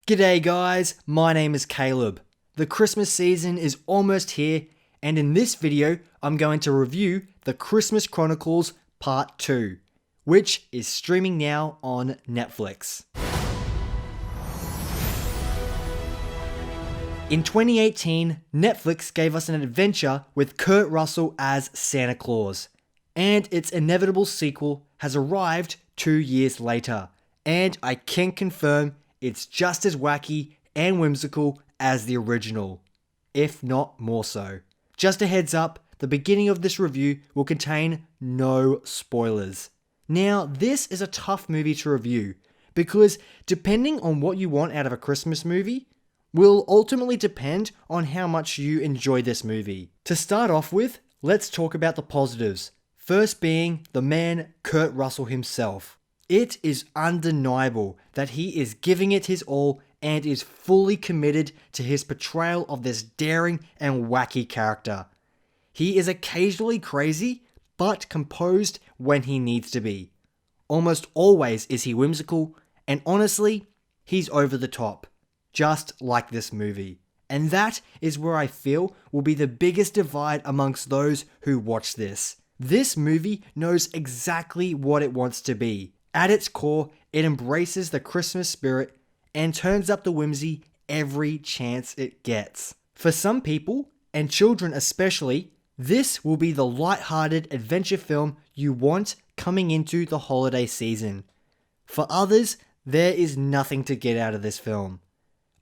G'day guys, my name is Caleb. The Christmas season is almost here, and in this video I'm going to review the Christmas Chronicles Part 2, which is streaming now on Netflix. In 2018, Netflix gave us an adventure with Kurt Russell as Santa Claus, and its inevitable sequel has arrived 2 years later, and I can confirm it's just as wacky and whimsical as the original, if not more so. Just a heads up, the beginning of this review will contain no spoilers. Now, this is a tough movie to review, because depending on what you want out of a Christmas movie, will ultimately depend on how much you enjoy this movie. To start off with, let's talk about the positives. First being the man Kurt Russell himself. It is undeniable that he is giving it his all and is fully committed to his portrayal of this daring and wacky character. He is occasionally crazy, but composed when he needs to be. Almost always is he whimsical, and honestly, he's over the top. Just like this movie. And that is where I feel will be the biggest divide amongst those who watch this. This movie knows exactly what it wants to be. At its core, it embraces the Christmas spirit and turns up the whimsy every chance it gets. For some people, and children especially, this will be the light-hearted adventure film you want coming into the holiday season. For others, there is nothing to get out of this film.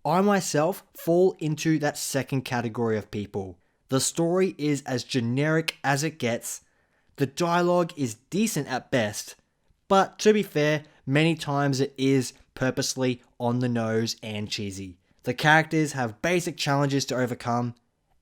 I myself fall into that second category of people. The story is as generic as it gets. The dialogue is decent at best, but to be fair, many times it is purposely on the nose and cheesy. The characters have basic challenges to overcome,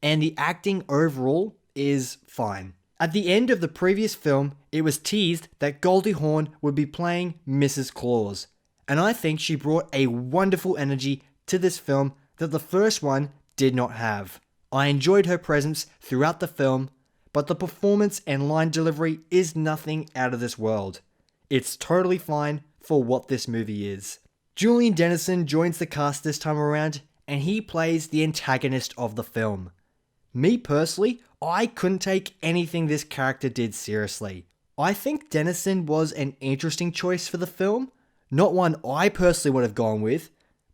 and the acting overall is fine. At the end of the previous film, it was teased that Goldie Hawn would be playing Mrs. Claus, and I think she brought a wonderful energy to this film that the first one did not have. I enjoyed her presence throughout the film, but the performance and line delivery is nothing out of this world. It's totally fine for what this movie is. Julian Dennison joins the cast this time around, and he plays the antagonist of the film. Me personally, I couldn't take anything this character did seriously. I think Dennison was an interesting choice for the film, not one I personally would have gone with,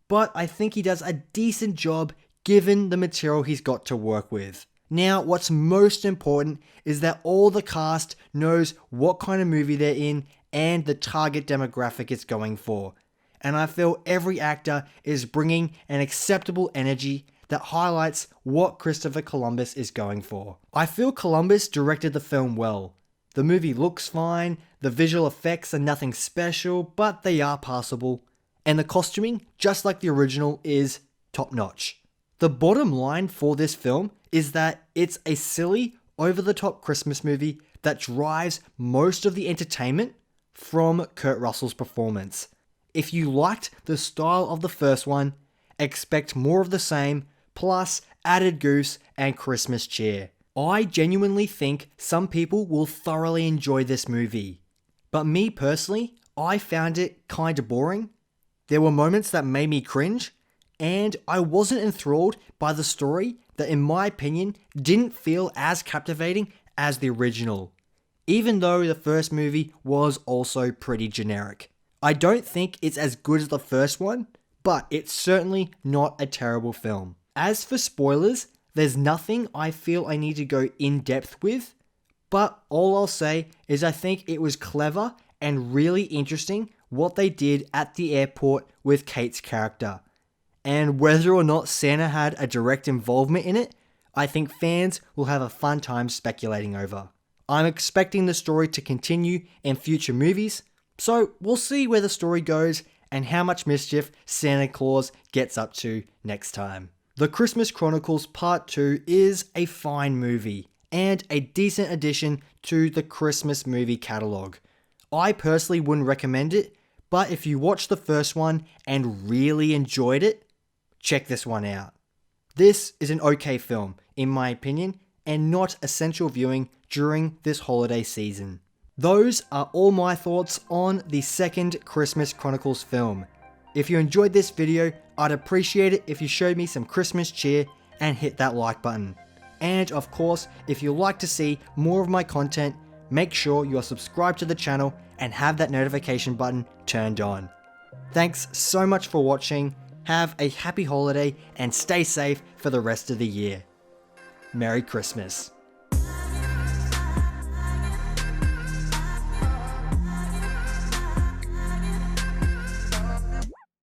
but I think he does a decent job given the material he's got to work with. Now, what's most important is that all the cast knows what kind of movie they're in and the target demographic it's going for. And I feel every actor is bringing an acceptable energy that highlights what Christopher Columbus is going for. I feel Columbus directed the film well. The movie looks fine, the visual effects are nothing special, but they are passable. And the costuming, just like the original, is top-notch. The bottom line for this film is that it's a silly, over-the-top Christmas movie that drives most of the entertainment from Kurt Russell's performance. If you liked the style of the first one, expect more of the same, plus added goose and Christmas cheer. I genuinely think some people will thoroughly enjoy this movie. But me personally, I found it kinda boring. There were moments that made me cringe, and I wasn't enthralled by the story that, in my opinion, didn't feel as captivating as the original, even though the first movie was also pretty generic. I don't think it's as good as the first one, but it's certainly not a terrible film. As for spoilers, there's nothing I feel I need to go in depth with, but all I'll say is I think it was clever and really interesting what they did at the airport with Kate's character. And whether or not Santa had a direct involvement in it, I think fans will have a fun time speculating over. I'm expecting the story to continue in future movies, so we'll see where the story goes and how much mischief Santa Claus gets up to next time. The Christmas Chronicles Part 2 is a fine movie and a decent addition to the Christmas movie catalogue. I personally wouldn't recommend it, but if you watched the first one and really enjoyed it, check this one out. This is an okay film, in my opinion, and not essential viewing during this holiday season. Those are all my thoughts on the second Christmas Chronicles film. If you enjoyed this video, I'd appreciate it if you showed me some Christmas cheer and hit that like button. And of course, if you'd like to see more of my content, make sure you are subscribed to the channel and have that notification button turned on. Thanks so much for watching, have a happy holiday and stay safe for the rest of the year. Merry Christmas.